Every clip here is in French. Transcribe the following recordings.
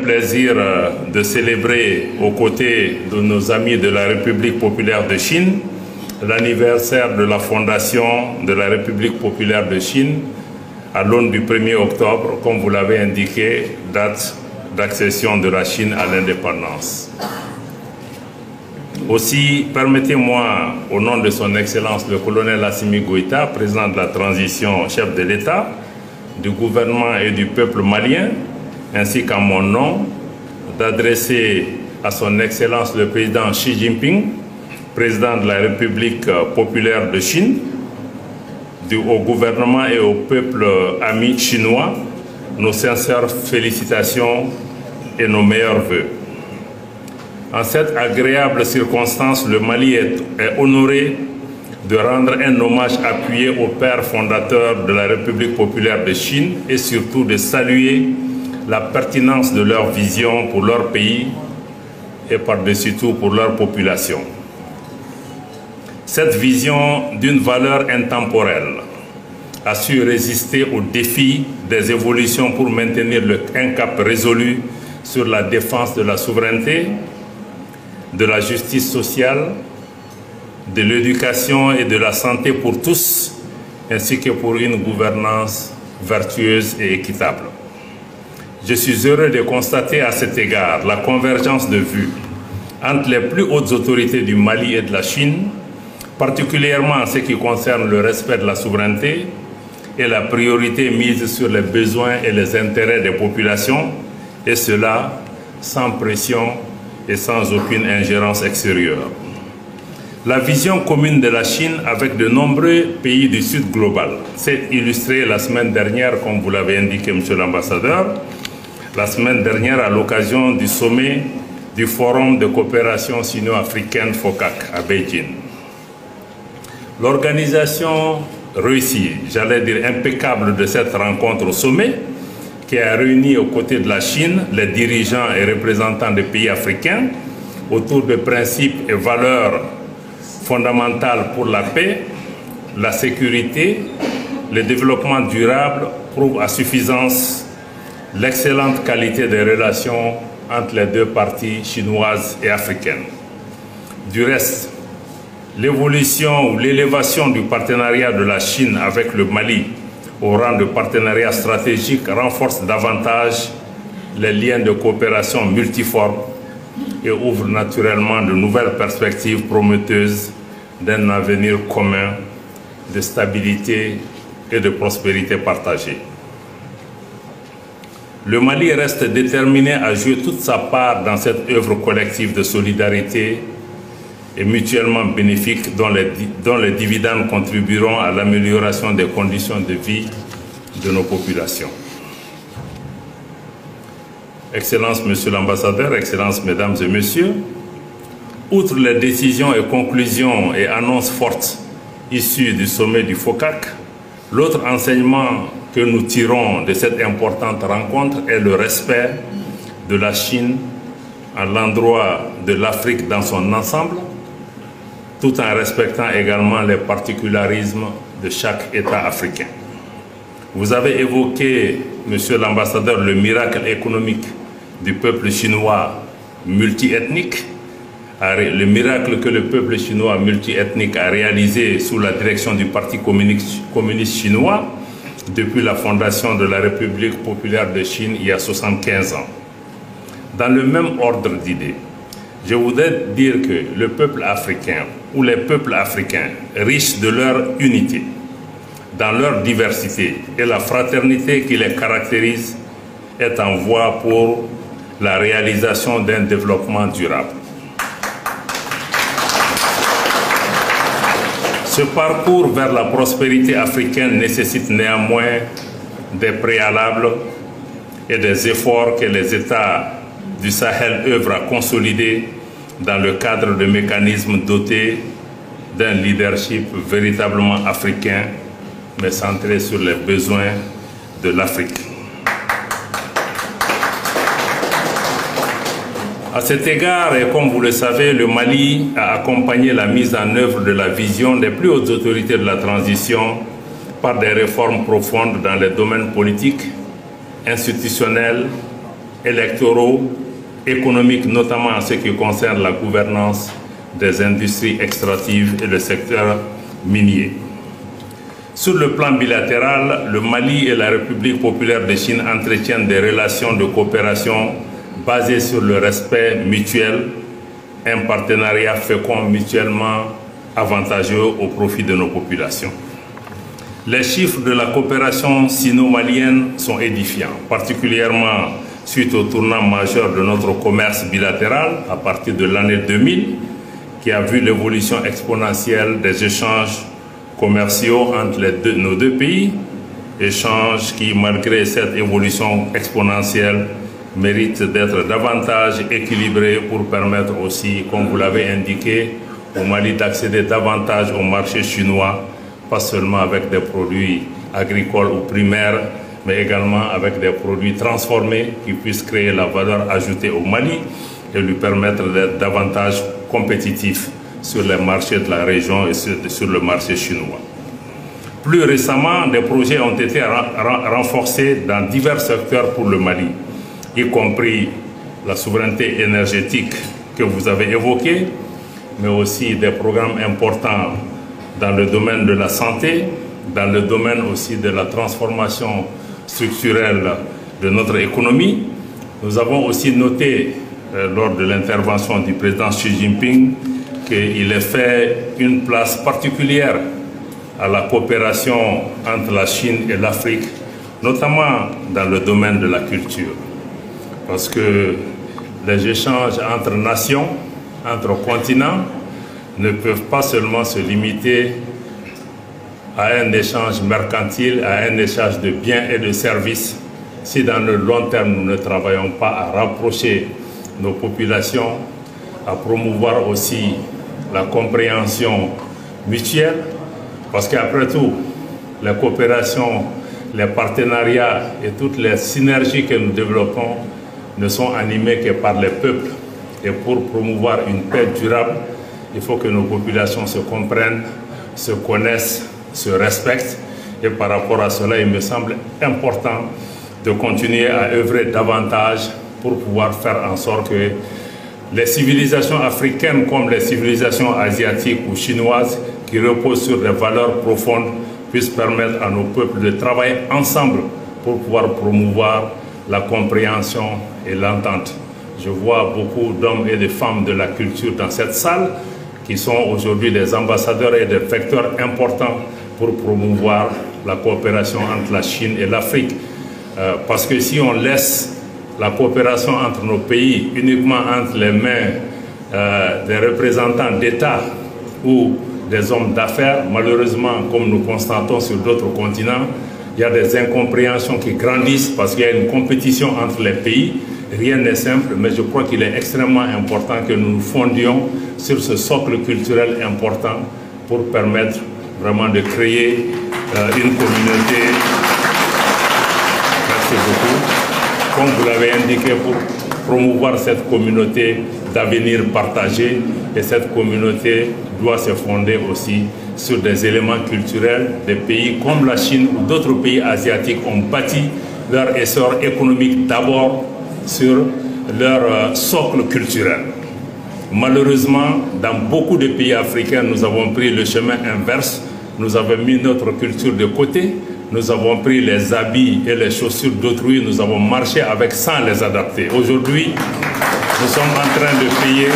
Plaisir de célébrer aux côtés de nos amis de la République populaire de Chine l'anniversaire de la fondation de la République populaire de Chine à l'aune du 1er octobre, comme vous l'avez indiqué, date d'accession de la Chine à l'indépendance. Aussi, permettez-moi, au nom de son Excellence le colonel Assimi Goïta, président de la transition, chef de l'État, du gouvernement et du peuple malien, ainsi qu'à mon nom, d'adresser à son Excellence le président Xi Jinping, président de la République populaire de Chine, au gouvernement et au peuple ami chinois, nos sincères félicitations et nos meilleurs vœux. En cette agréable circonstance, le Mali est honoré de rendre un hommage appuyé aux pères fondateurs de la République populaire de Chine et surtout de saluer la pertinence de leur vision pour leur pays et par-dessus tout pour leur population. Cette vision d'une valeur intemporelle a su résister aux défis des évolutions pour maintenir un cap résolu sur la défense de la souveraineté, de la justice sociale, de l'éducation et de la santé pour tous, ainsi que pour une gouvernance vertueuse et équitable. Je suis heureux de constater à cet égard la convergence de vues entre les plus hautes autorités du Mali et de la Chine, particulièrement en ce qui concerne le respect de la souveraineté et la priorité mise sur les besoins et les intérêts des populations, et cela sans pression et sans aucune ingérence extérieure. La vision commune de la Chine avec de nombreux pays du Sud global s'est illustrée la semaine dernière, comme vous l'avez indiqué, Monsieur l'ambassadeur, la semaine dernière à l'occasion du sommet du Forum de coopération sino-africaine FOCAC à Beijing. L'organisation réussie, j'allais dire impeccable, de cette rencontre au sommet, qui a réuni aux côtés de la Chine les dirigeants et représentants des pays africains autour de principes et valeurs fondamentales pour la paix, la sécurité, le développement durable, prouve à suffisance l'excellente qualité des relations entre les deux parties chinoises et africaines. Du reste, l'évolution ou l'élévation du partenariat de la Chine avec le Mali au rang de partenariat stratégique renforce davantage les liens de coopération multiformes et ouvre naturellement de nouvelles perspectives prometteuses d'un avenir commun de stabilité et de prospérité partagée. Le Mali reste déterminé à jouer toute sa part dans cette œuvre collective de solidarité et mutuellement bénéfique dont les dividendes contribueront à l'amélioration des conditions de vie de nos populations. Excellences, Monsieur l'ambassadeur, Excellences, Mesdames et Messieurs, outre les décisions et conclusions et annonces fortes issues du sommet du FOCAC, l'autre enseignement que nous tirons de cette importante rencontre est le respect de la Chine à l'endroit de l'Afrique dans son ensemble, tout en respectant également les particularismes de chaque État africain. Vous avez évoqué, Monsieur l'ambassadeur, le miracle économique du peuple chinois multiethnique, le miracle que le peuple chinois multiethnique a réalisé sous la direction du Parti communiste chinois depuis la fondation de la République populaire de Chine il y a 75 ans. Dans le même ordre d'idées, je voudrais dire que le peuple africain ou les peuples africains, riches de leur unité, dans leur diversité et la fraternité qui les caractérise, est en voie pour la réalisation d'un développement durable. Ce parcours vers la prospérité africaine nécessite néanmoins des préalables et des efforts que les États du Sahel œuvrent à consolider dans le cadre de mécanismes dotés d'un leadership véritablement africain, mais centré sur les besoins de l'Afrique. À cet égard, et comme vous le savez, le Mali a accompagné la mise en œuvre de la vision des plus hautes autorités de la transition par des réformes profondes dans les domaines politiques, institutionnels, électoraux, économiques, notamment en ce qui concerne la gouvernance des industries extractives et le secteur minier. Sur le plan bilatéral, le Mali et la République populaire de Chine entretiennent des relations de coopération basées sur le respect mutuel, un partenariat fécond mutuellement avantageux au profit de nos populations. Les chiffres de la coopération sino-malienne sont édifiants, particulièrement suite au tournant majeur de notre commerce bilatéral à partir de l'année 2000, qui a vu l'évolution exponentielle des échanges commerciaux entre nos deux pays, échanges qui, malgré cette évolution exponentielle, méritent d'être davantage équilibrés pour permettre aussi, comme vous l'avez indiqué, au Mali d'accéder davantage au marché chinois, pas seulement avec des produits agricoles ou primaires, mais également avec des produits transformés qui puissent créer la valeur ajoutée au Mali et lui permettre d'être davantage compétitif sur les marchés de la région et sur le marché chinois. Plus récemment, des projets ont été renforcés dans divers secteurs pour le Mali, y compris la souveraineté énergétique que vous avez évoquée, mais aussi des programmes importants dans le domaine de la santé, dans le domaine aussi de la transformation structurelle de notre économie. Nous avons aussi noté, lors de l'intervention du président Xi Jinping, qu'il est fait une place particulière à la coopération entre la Chine et l'Afrique, notamment dans le domaine de la culture. Parce que les échanges entre nations, entre continents, ne peuvent pas seulement se limiter à un échange mercantile, à un échange de biens et de services, si dans le long terme nous ne travaillons pas à rapprocher nos populations, à promouvoir aussi la compréhension mutuelle, parce qu'après tout, les coopérations, les partenariats et toutes les synergies que nous développons ne sont animées que par les peuples. Et pour promouvoir une paix durable, il faut que nos populations se comprennent, se connaissent, se respectent. Et par rapport à cela, il me semble important de continuer à œuvrer davantage pour pouvoir faire en sorte que les civilisations africaines comme les civilisations asiatiques ou chinoises qui reposent sur des valeurs profondes puissent permettre à nos peuples de travailler ensemble pour pouvoir promouvoir la compréhension et l'entente. Je vois beaucoup d'hommes et de femmes de la culture dans cette salle qui sont aujourd'hui des ambassadeurs et des vecteurs importants pour promouvoir la coopération entre la Chine et l'Afrique. Parce que si on laisse la coopération entre nos pays uniquement entre les mains des représentants d'État ou des hommes d'affaires, malheureusement, comme nous constatons sur d'autres continents, il y a des incompréhensions qui grandissent parce qu'il y a une compétition entre les pays. Rien n'est simple, mais je crois qu'il est extrêmement important que nous nous fondions sur ce socle culturel important pour permettre vraiment de créer une communauté. Merci beaucoup. Comme vous l'avez indiqué, pour promouvoir cette communauté d'avenir partagé, et cette communauté doit se fonder aussi sur des éléments culturels. Des pays comme la Chine ou d'autres pays asiatiques ont bâti leur essor économique d'abord sur leur socle culturel. Malheureusement, dans beaucoup de pays africains, nous avons pris le chemin inverse. Nous avons mis notre culture de côté. Nous avons pris les habits et les chaussures d'autrui. Nous avons marché avec sans les adapter. Aujourd'hui, nous sommes en train de payer.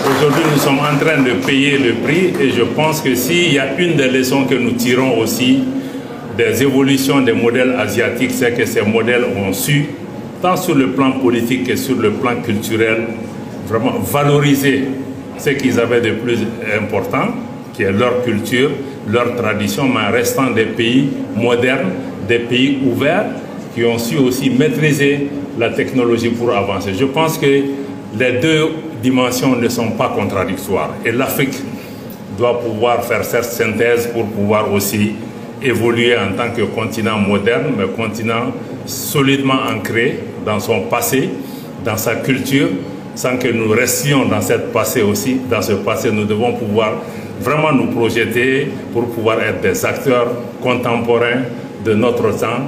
Aujourd'hui, nous sommes en train de payer le prix. Et je pense que s'il y a une des leçons que nous tirons aussi des évolutions des modèles asiatiques, c'est que ces modèles ont su, tant sur le plan politique que sur le plan culturel, vraiment valoriser ce qu'ils avaient de plus important, qui est leur culture, leur tradition, mais en restant des pays modernes, des pays ouverts, qui ont su aussi maîtriser la technologie pour avancer. Je pense que les deux dimensions ne sont pas contradictoires. Et l'Afrique doit pouvoir faire cette synthèse pour pouvoir aussi évoluer en tant que continent moderne, mais continent solidement ancré dans son passé, dans sa culture, sans que nous restions dans cette passé aussi. Dans ce passé, nous devons pouvoir vraiment nous projeter pour pouvoir être des acteurs contemporains de notre temps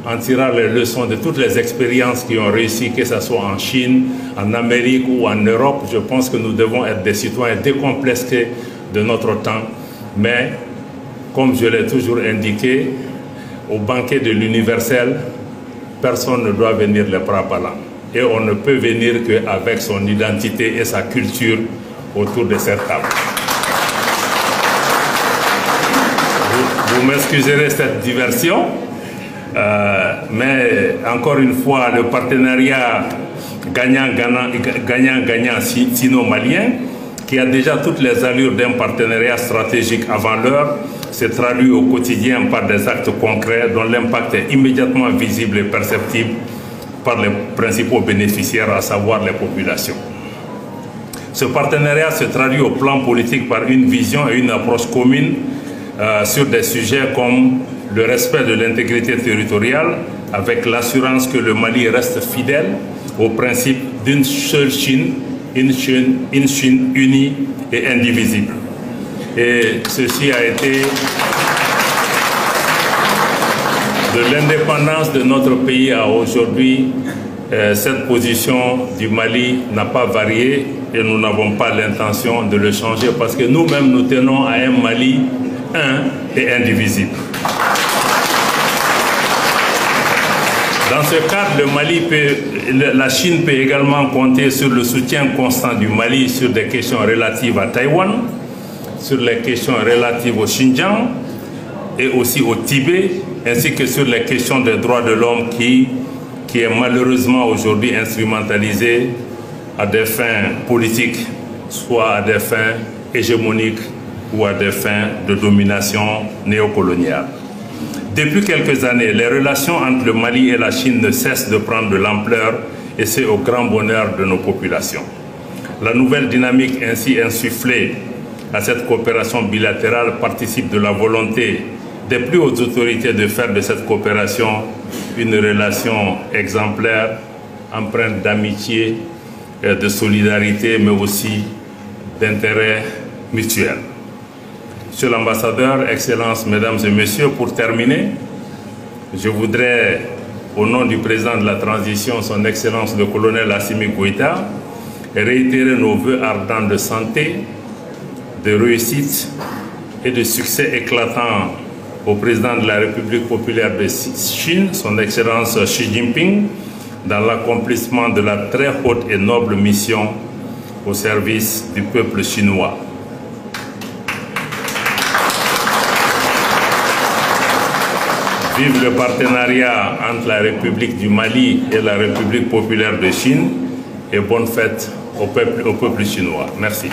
en tirant les leçons de toutes les expériences qui ont réussi, que ce soit en Chine, en Amérique ou en Europe. Je pense que nous devons être des citoyens décomplexés de notre temps. Mais, comme je l'ai toujours indiqué, au banquet de l'universel, personne ne doit venir les bras ballants. Et on ne peut venir qu'avec son identité et sa culture autour de cette table. Vous m'excuserez cette diversion, mais encore une fois, le partenariat gagnant-gagnant sino-malien, qui a déjà toutes les allures d'un partenariat stratégique avant l'heure, se traduit au quotidien par des actes concrets dont l'impact est immédiatement visible et perceptible par les principaux bénéficiaires, à savoir les populations. Ce partenariat se traduit au plan politique par une vision et une approche commune sur des sujets comme le respect de l'intégrité territoriale, avec l'assurance que le Mali reste fidèle au principe d'une seule Chine, une Chine unie et indivisible. Et ceci a été de l'indépendance de notre pays à aujourd'hui. Cette position du Mali n'a pas varié et nous n'avons pas l'intention de le changer parce que nous-mêmes nous tenons à un Mali un et indivisible. Dans ce cadre, la Chine peut également compter sur le soutien constant du Mali sur des questions relatives à Taïwan, sur les questions relatives au Xinjiang et aussi au Tibet, ainsi que sur les questions des droits de l'homme qui est malheureusement aujourd'hui instrumentalisé à des fins politiques, soit à des fins hégémoniques ou à des fins de domination néocoloniale. Depuis quelques années, les relations entre le Mali et la Chine ne cessent de prendre de l'ampleur et c'est au grand bonheur de nos populations. La nouvelle dynamique ainsi insufflée à cette coopération bilatérale participe de la volonté des plus hautes autorités de faire de cette coopération une relation exemplaire, empreinte d'amitié, de solidarité, mais aussi d'intérêt mutuel. Monsieur l'ambassadeur, Excellences, Mesdames et Messieurs, pour terminer, je voudrais, au nom du président de la transition, son Excellence le colonel Assimi Goïta, réitérer nos vœux ardents de santé, de réussite et de succès éclatants au président de la République populaire de Chine, son Excellence Xi Jinping, dans l'accomplissement de la très haute et noble mission au service du peuple chinois. Vive le partenariat entre la République du Mali et la République populaire de Chine et bonne fête au peuple chinois. Merci.